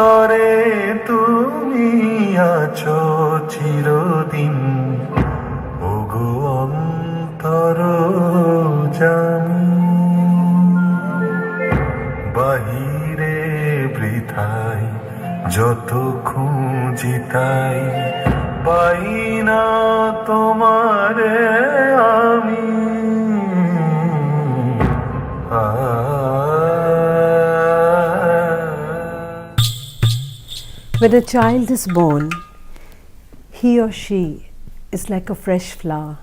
অন্তরে তুমি আছো চিরদিন, ওগো অন্তর জামি। বাহিরে বৃথায় যত খুঁজি তাই পাই না তোমারে আমি। When a child is born, he or she is like a fresh flower.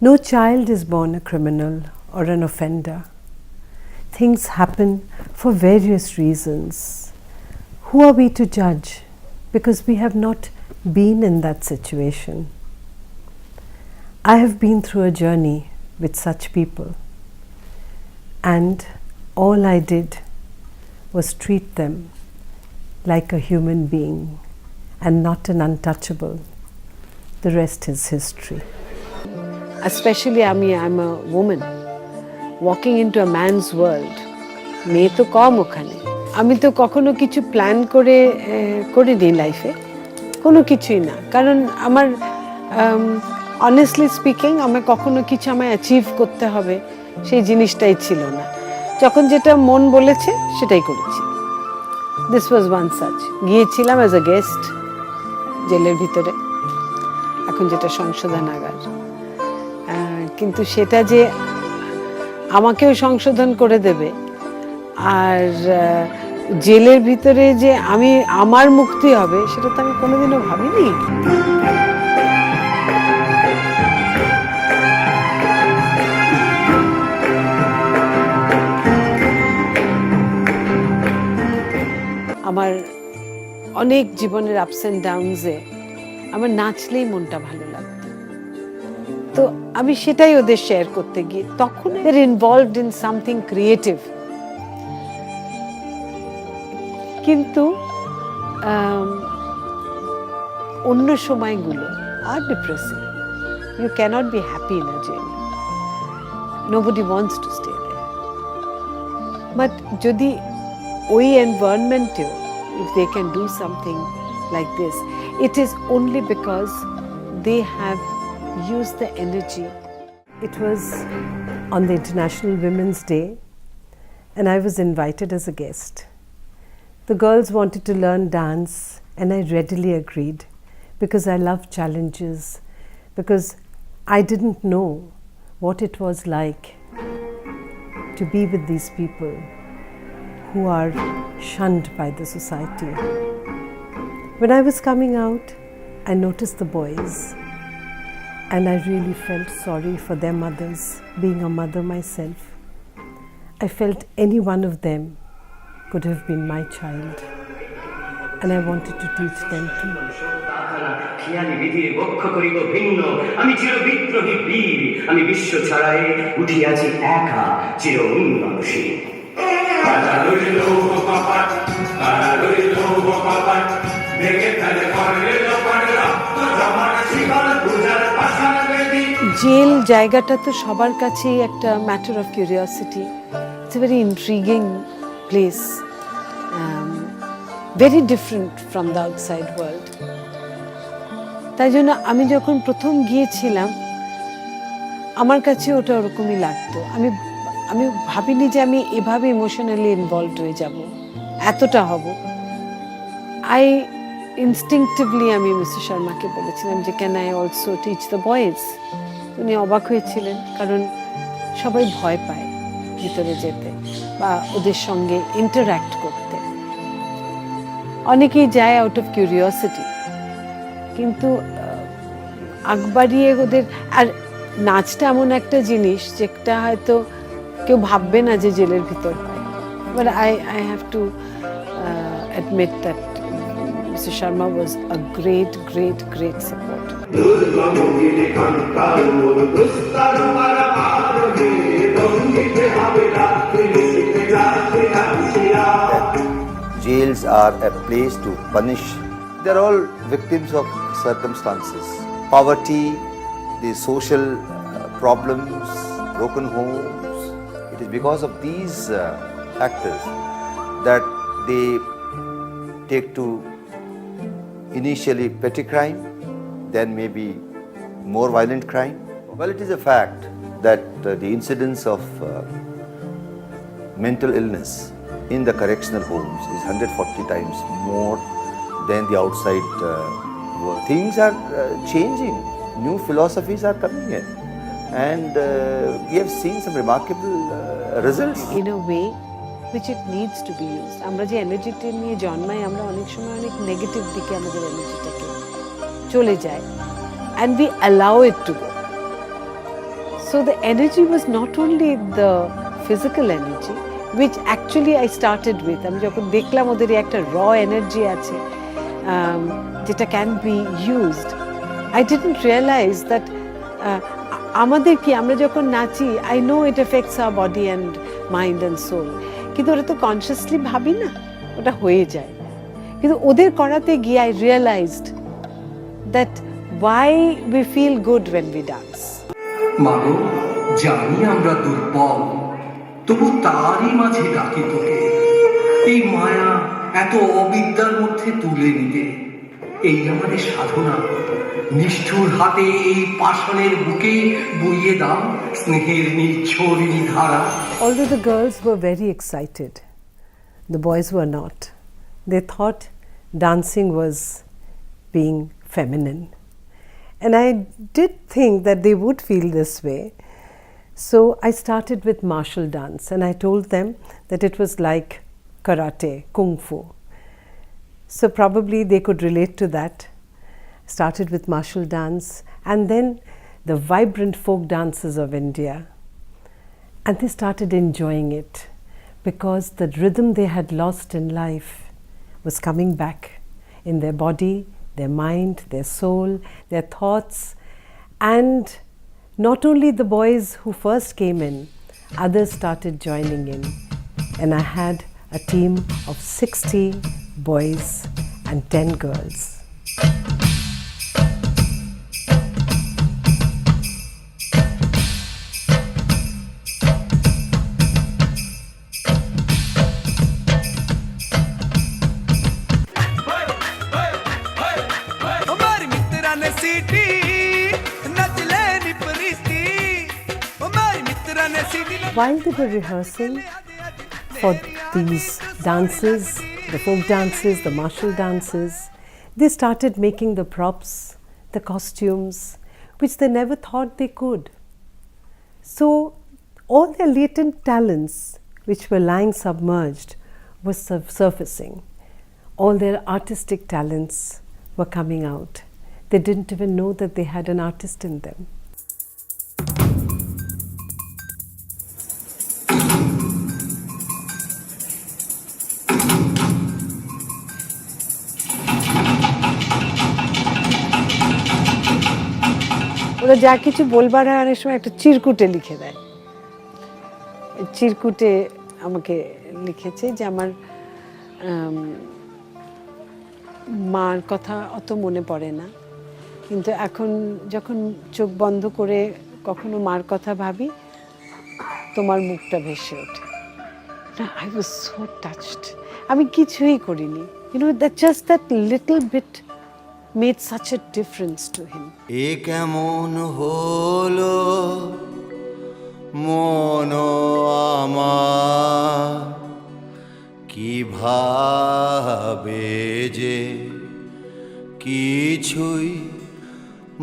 No child is born a criminal or an offender. Things happen for various reasons. Who are we to judge? Because we have not been in that situation. I have been through a journey with such people, and all I did was treat them like a human being and not an untouchable. The rest is history. Especially I'm a woman walking into a man's world. মেয়ে তো কম ওখানে। আমি তো কখনো কিছু plan করিনি লাইফে, কোনো কিছুই না। কারণ আমার অনেস্টলি স্পিকিং আমার কখনো কিছু আমায় অ্যাচিভ করতে হবে সেই জিনিসটাই ছিল না। যখন যেটা মন বলেছে সেটাই করেছি। This was one such. গিয়েছিলাম অ্যাজ আ গেস্ট জেলের ভিতরে, এখন যেটা সংশোধনাগার, কিন্তু সেটা যে আমাকেও সংশোধন করে দেবে আর জেলের ভিতরে যে আমার মুক্তি হবে সেটা তো আমি কোনোদিনও ভাবিনি। আমার অনেক জীবনের আপস অ্যান্ড ডাউনসে আমার নাচলেই মনটা ভালো লাগতো, তো আমি সেটাই ওদের শেয়ার করতে গিয়ে তখন they're involved in something creative. কিন্তু অন্য সময়গুলো আর depressing. You cannot be happy in a jail. Nobody wants to stay there. But যদি ওই এনভায়রনমেন্টেও if they can do something like this, it is only because they have used the energy. It was on the International Women's Day and I was invited as a guest. The girls wanted to learn dance and I readily agreed because I love challenges, because I didn't know what it was like to be with these people who are shunned by the society. When I was coming out, I noticed the boys and I really felt sorry for their mothers. Being a mother myself, I felt any one of them could have been my child and I wanted to teach them too. খেয়ালি বিধির বক্ষ করিব ভিন্ন, আমি চির বিদ্রোহী বীর, আমি বিশ্ব ছাড়াই উঠিয়াছি একা চির উন্নয়নশীল। জেল জায়গাটা তো সবার কাছেই একটা matter of curiosity. It's a very intriguing place, very different from the outside world. তাই জন্য আমি যখন প্রথম গিয়েছিলাম আমার কাছে ওটা ওরকমই লাগতো। আমি ভাবিনি যে আমি এভাবে ইমোশনালি ইনভলভড হয়ে যাব, এতটা হব। ইনস্টিংক্টিভলি আমি মিস্টার শর্মাকে বলেছিলাম যে can I also teach the boys. উনি অবাক হয়েছিলেন, কারণ সবাই ভয় পায় ভিতরে যেতে বা ওদের সঙ্গে ইন্টারঅ্যাক্ট করতে। অনেকেই যায় আউট অফ কিউরিওসিটি, কিন্তু আগ বাড়িয়ে ওদের। আর নাচটা এমন একটা জিনিস যেটা হয়তো কেউ ভাববে না যে জেলের ভিতর হয়। But I have to admit that Mr. Sharma was a great, great, great support. Jails are a place to punish. They're all victims of circumstances. Poverty, the social problems, broken homes. It is because of these factors that they take to initially petty crime, then maybe more violent crime. Well, it is a fact that the incidence of mental illness in the correctional homes is 140 times more than the outside world. Things are changing, new philosophies are coming in, and we have seen some remarkable results. In a way which it needs to be used. আমরা যে এনার্জিটা নিয়ে জন্মাই, আমরা অনেক সময় অনেক negative দিকে আমাদের এনার্জিটাকে চলে যায়, and we allow it to go. So the energy was not only the physical energy, which actually I started with. আমি যখন দেখলাম ওদের একটা raw energy আছে যেটা can be used, I didn't realize that আমাদের কি, আমরা যখন নাচি, I know it affects our body and mind and soul, কিন্তু ওটা তো কনসিয়াসলি ভাবি না, ওটা হয়ে যায়। কিন্তু ওদের করাতে গিয়ে I realized that why we feel good when we dance. মাগো, জানি আমরা দুর্বল, তবু তারই মাঝে ডাকি তোকে। এই মায়া এত অবিদ্যার মধ্যে তুলে নিতে, এই আমাদের সাধনা। নিষ্ঠুর হাতে এই পাষাণের বুকে বইয়ে দাও স্নেহের নির্ঝরিণী ধারা। Although the girls were very excited, the boys were not. They thought dancing was being feminine. And I did think that they would feel this way. So I started with martial dance, and I told them that it was like karate, kung fu. So probably they could relate to that. Started with martial dance, and then the vibrant folk dances of India. And they started enjoying it because the rhythm they had lost in life was coming back in their body, their mind, their soul, their thoughts. And not only the boys who first came in, others started joining in. And I had a team of 60 boys and 10 girls. While they were rehearsing for these dances, the folk dances, the martial dances, they started making the props, the costumes, which they never thought they could. So all their latent talents, which were lying submerged, were surfacing. All their artistic talents were coming out. They didn't even know that they had an artist in them. ওরা যা কিছু বলবার হয় অনেক সময় একটা চিরকুটে লিখে দেয়। চিরকুটে আমাকে লিখেছে যে আমার মার কথা অত মনে পড়ে না, কিন্তু এখন যখন চোখ বন্ধ করে কখনো মার কথা ভাবি, তোমার মুখটা ভেসে ওঠে। I was so touched. আমি কিছুই করিনি, just that little bit made such a difference to him. এ কেমন হলো মন আমার, কিভাবে যে কিছুই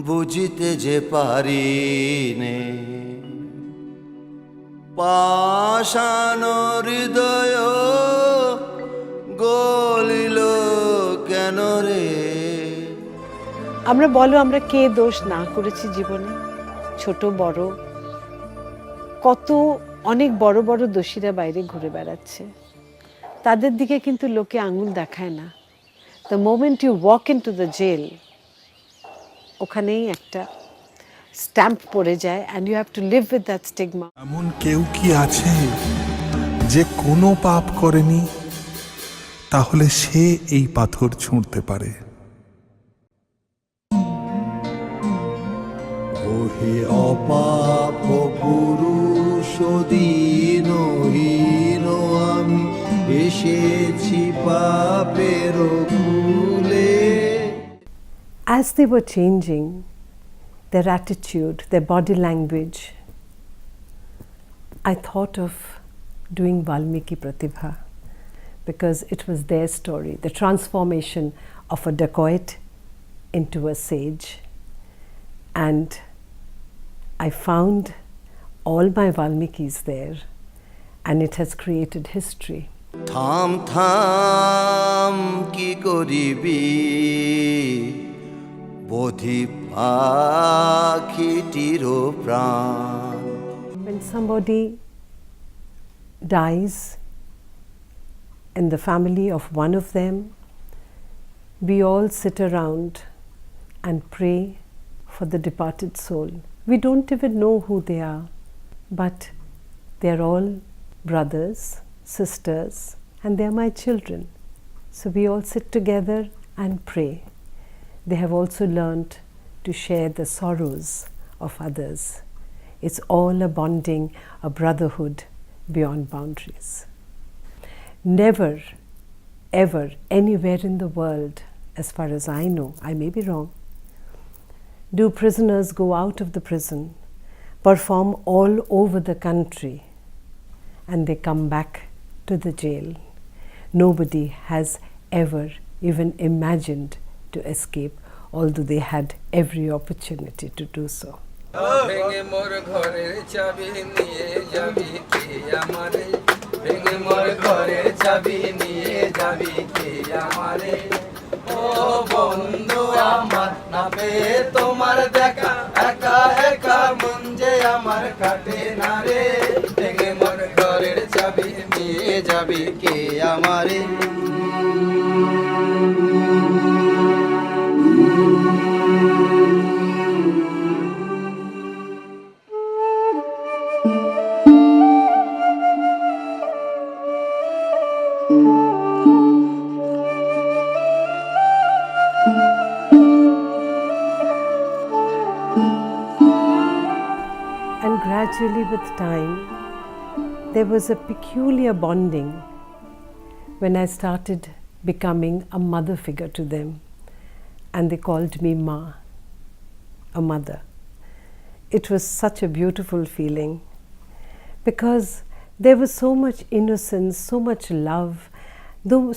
বুঝিতে যে পারিনে, পাষাণ হৃদয় গলিল কেন রে। আমরা বলো, আমরা কে দোষ না করেছি জীবনে, ছোট বড়, কত অনেক বড় বড় দোষীরা বাইরে ঘুরে বেড়াচ্ছে, তাদের দিকে কিন্তু লোকে আঙুল দেখায় না। The moment you walk into the jail, ওখানেই একটা স্ট্যাম্প পড়ে যায়, and you have to live with that stigma. এমন কেউ কি আছে যে কোনো পাপ করেনি? তাহলে সে এই পাথর ছুঁড়তে পারে। ওহে অপাপ পুরুষ দীনহীন আমি, এসেছি পাপের কুলে। As they were changing their attitude, their body language, I thought of doing Valmiki Pratibha because it was their story, the transformation of a dacoit into a sage. And I found all my Valmikis there, and it has created history. থাম থাম কি করিবি বোধি পাখিটির প্রাণ। When somebody dies in the family of one of them, we all sit around and pray for the departed soul. We don't even know who they are, but they're all brothers, sisters, and they're my children. So we all sit together and pray. They have also learned to share the sorrows of others. It's all a bonding, a brotherhood beyond boundaries. Never, ever, anywhere in the world, as far as I know, I may be wrong, do prisoners go out of the prison, perform all over the country, and they come back to the jail. Nobody has ever even imagined to escape, although they had every opportunity to do so. ভেঙে মোর ঘরের চাবি নিয়ে যাবি কে আমারে, ভেঙে মোর ঘরের চাবি নিয়ে যাবি কে আমারে। ও বন্ধু আমার না পেয়ে তোমার দেখা, একা একা মন যে আমার কাটে না রে। ভেঙে মোর ঘরের চাবি নিয়ে যাবি কে আমারে। And gradually with time, there was a peculiar bonding when I started becoming a mother figure to them. And they called me Ma, a mother. It was such a beautiful feeling because there was so much innocence, so much love,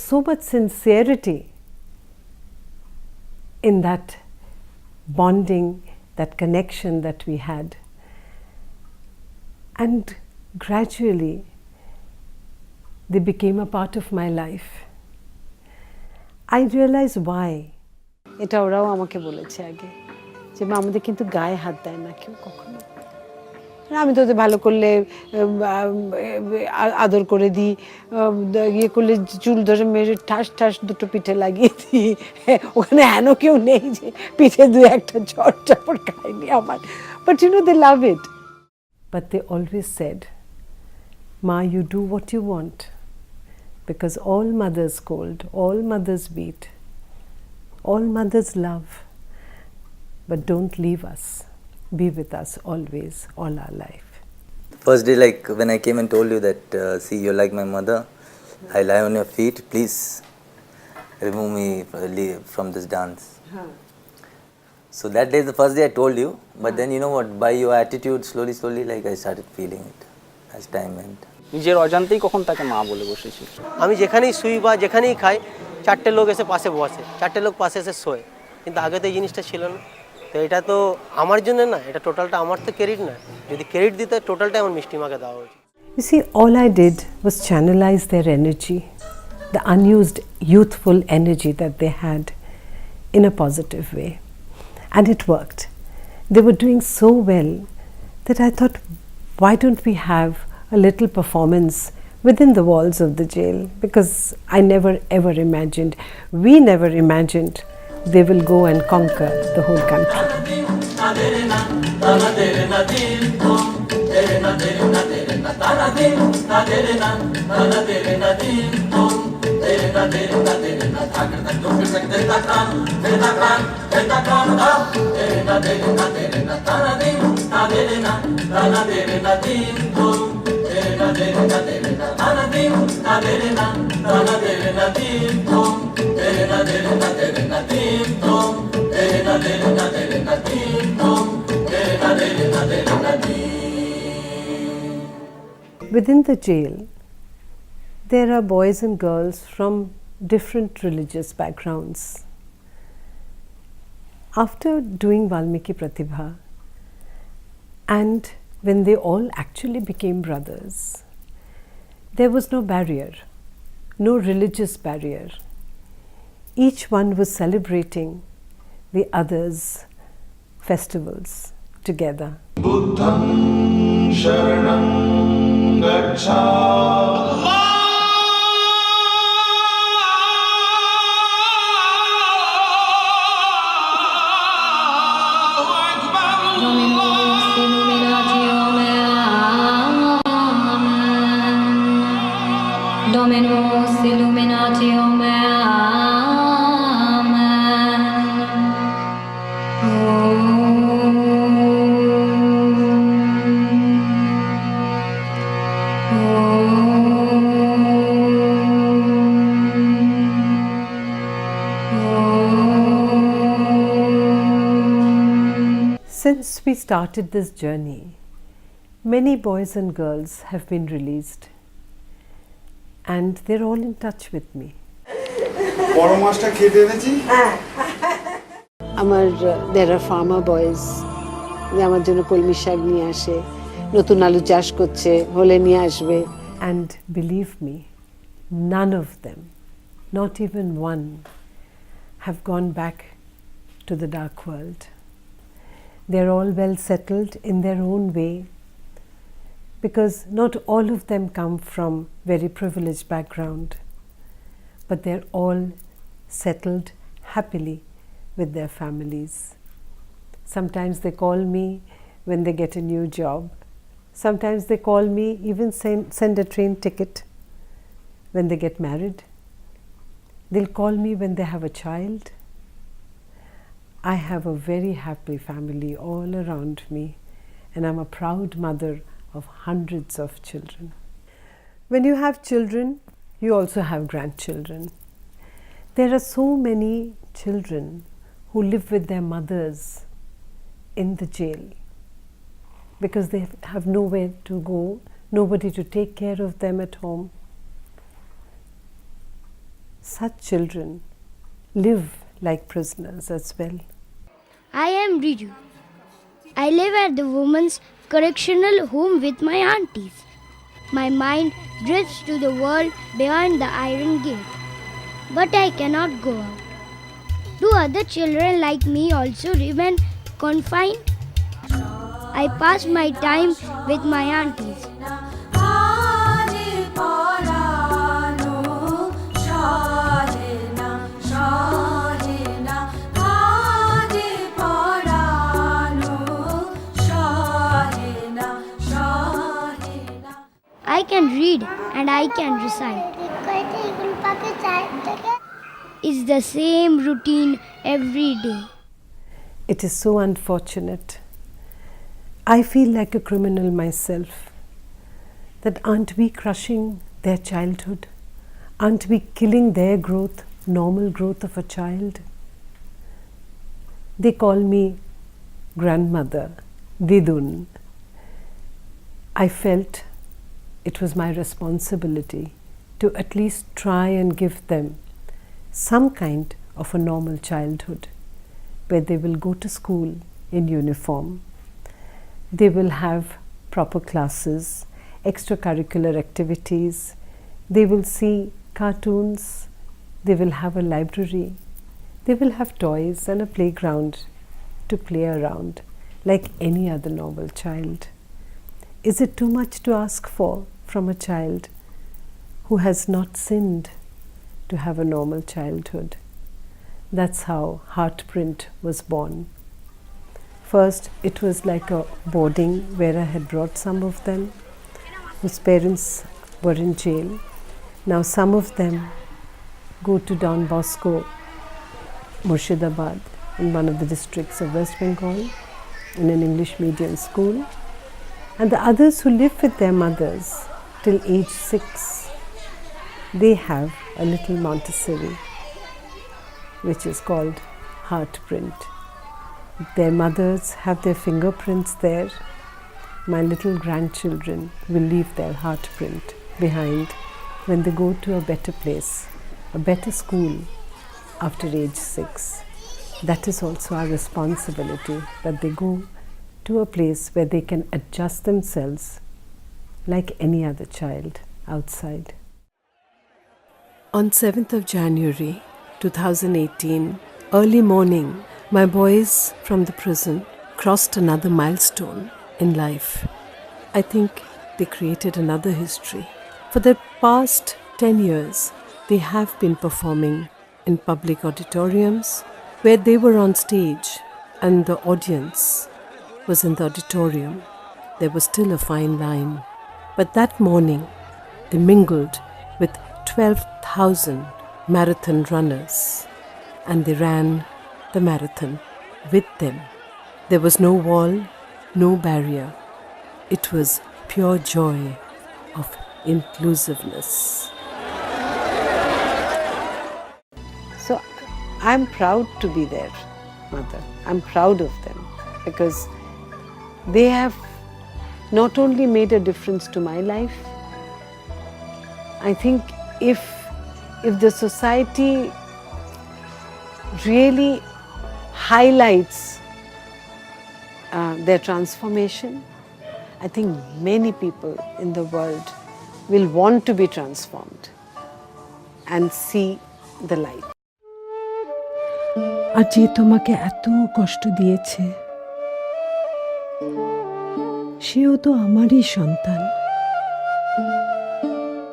so much sincerity in that bonding, that connection that we had. And gradually, they became a part of my life. I realized why. এটা ওরাও আমাকে বলেছে আগে যে মা আমাদের কিন্তু গায়ে হাত দেয় না কেউ কখনো। আমি তো ওদের ভালো করলে আদর করে দিই, ইয়ে করলে চুল ধরে মেরে ঠাস ঠাস দুটো পিঠে লাগিয়ে দিই। ওখানে হেন কেউ নেই যে পিঠে দু একটা ঝড় চাপড় খায়নি আমার। But you know, they love it. But they always said, Ma, you do what you want, because all mothers scold, all mothers beat, all mothers love, but don't leave us. Be with us always, all our life. First day, like when I came and told you that, see, you're like my mother, I lie on your feet, please remove me from this dance. So that day, the first day I told you, but then you know what, by your attitude, slowly, like I started feeling it as time went. নিজের অজান্তেই কখন তাকে মা বলে বসেছি। আমি যেখানেই শুই বা যেখানেই খাই, চারটে লোক এসে পাশে বসে, চারটে লোক পাশে এসে শোয়, কিন্তু আগে তো এই জিনিসটা ছিল না। তো এটা তো আমার জন্য না, এটা টোটালটা আমার তো ক্রেডিট না। যদি ক্রেডিট দিতে টোটালটাই আমার মিষ্টিমাকে দেওয়া উচিত। You see, all I did was channelize their energy, the unused youthful energy that they had, in a positive way. And it worked. They were doing so well that I thought, why don't we have a little performance within the walls of the jail? Because I never ever imagined, we never imagined, they will go and conquer the whole country. Na Within the jail, there are boys and girls from different religious backgrounds. After doing Valmiki Pratibha, and when they all actually became brothers, there was no barrier, no religious barrier. Each one was celebrating the other's festivals together. Buddham Sharanam Gacchami. Dominus Illuminatio me, Since we started this journey, many boys and girls have been released, and they're all in touch with me. there are farmer boys. আমার জন্য কলমি শাক নিয়ে আসে, নতুন আলু চাষ করছে, হলে নিয়ে আসবে। And believe me, none of them, not even one, have gone back to the dark world. They're all well settled in their own way, because not all of them come from very privileged background, but they're all settled happily with their families. Sometimes they call me when they get a new job. Sometimes they call me, even send a train ticket when they get married. They'll call me when they have a child. I have a very happy family all around me, and I'm a proud mother of hundreds of children. When you have children, you also have grandchildren. There are so many children who live with their mothers in the jail because they have nowhere to go, nobody to take care of them at home. Such children live like prisoners as well. I am Riju. I live at the Women's Correctional Home with my aunties. My mind drifts to the world behind the iron gate, but I cannot go out. Do other children like me also remain confined? I pass my time with my aunties. I can read and I can recite. It's the same routine every day. It is so unfortunate. I feel like a criminal myself. That aren't we crushing their childhood? Aren't we killing their growth, normal growth of a child? They call me grandmother, Didun. I felt it was my responsibility to at least try and give them some kind of a normal childhood where they will go to school in uniform. They will have proper classes, extracurricular activities. They will see cartoons. They will have a library. They will have toys and a playground to play around like any other normal child. Is it too much to ask for from a child who has not sinned to have a normal childhood? That's how Heartprint was born. First, it was like a boarding where I had brought some of them whose parents were in jail. Now some of them go to Don Bosco, Murshidabad, in one of the districts of West Bengal, in an English medium school. And the others who live with their mothers till age 6, they have a little Montessori, which is called Heartprint. Their mothers have their fingerprints there. My little grandchildren will leave their heartprint behind when they go to a better place, a better school after age 6. That is also our responsibility, that they go to a place where they can adjust themselves like any other child outside. On 7th of January 2018, early morning, my boys from the prison crossed another milestone in life. I think they created another history. For the past 10 years, they have been performing in public auditoriums where they were on stage and the audience was in the auditorium. There was still a fine line. But that morning, they mingled with 12,000 marathon runners and they ran the marathon with them. There was no wall, no barrier. It was pure joy of inclusiveness. So I'm proud to be their mother. I'm proud of them because they have not only made a difference to my life. I think if the society really highlights their transformation, I think many people in the world will want to be transformed and see the light. আর যে তোমাকে এত কষ্ট দিয়েছে, সেও তো আমারই সন্তান।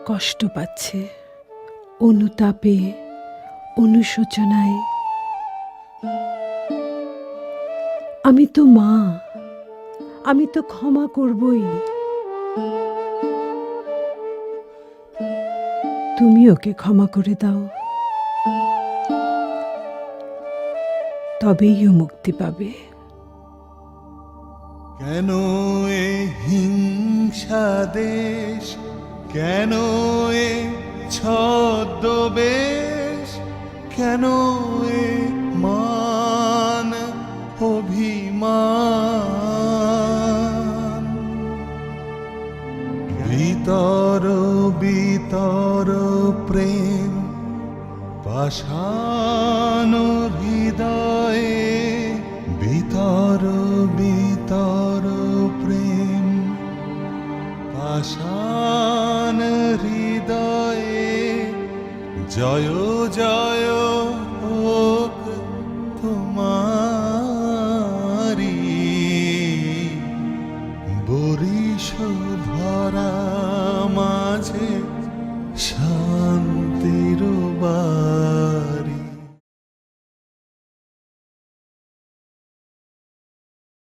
কষ্ট পাচ্ছে অনুতাপে, অনুশোচনায়। আমি তো মা, আমি তো ক্ষমা করবই। তুমি ওকে ক্ষমা করে দাও, তবেই ও মুক্তি পাবে। কেন এ হিংসা দেশ, কেন এ ছদ্মবেশ, কেন এ মান অভিমান, ভিতর ভিতর প্রেম পাষাণ হৃদয়ে, ভিতর ভিতর প্রেম পাষাণ হৃদয়ে, জয় জয় হোক তোমারি, বরিশ ধরা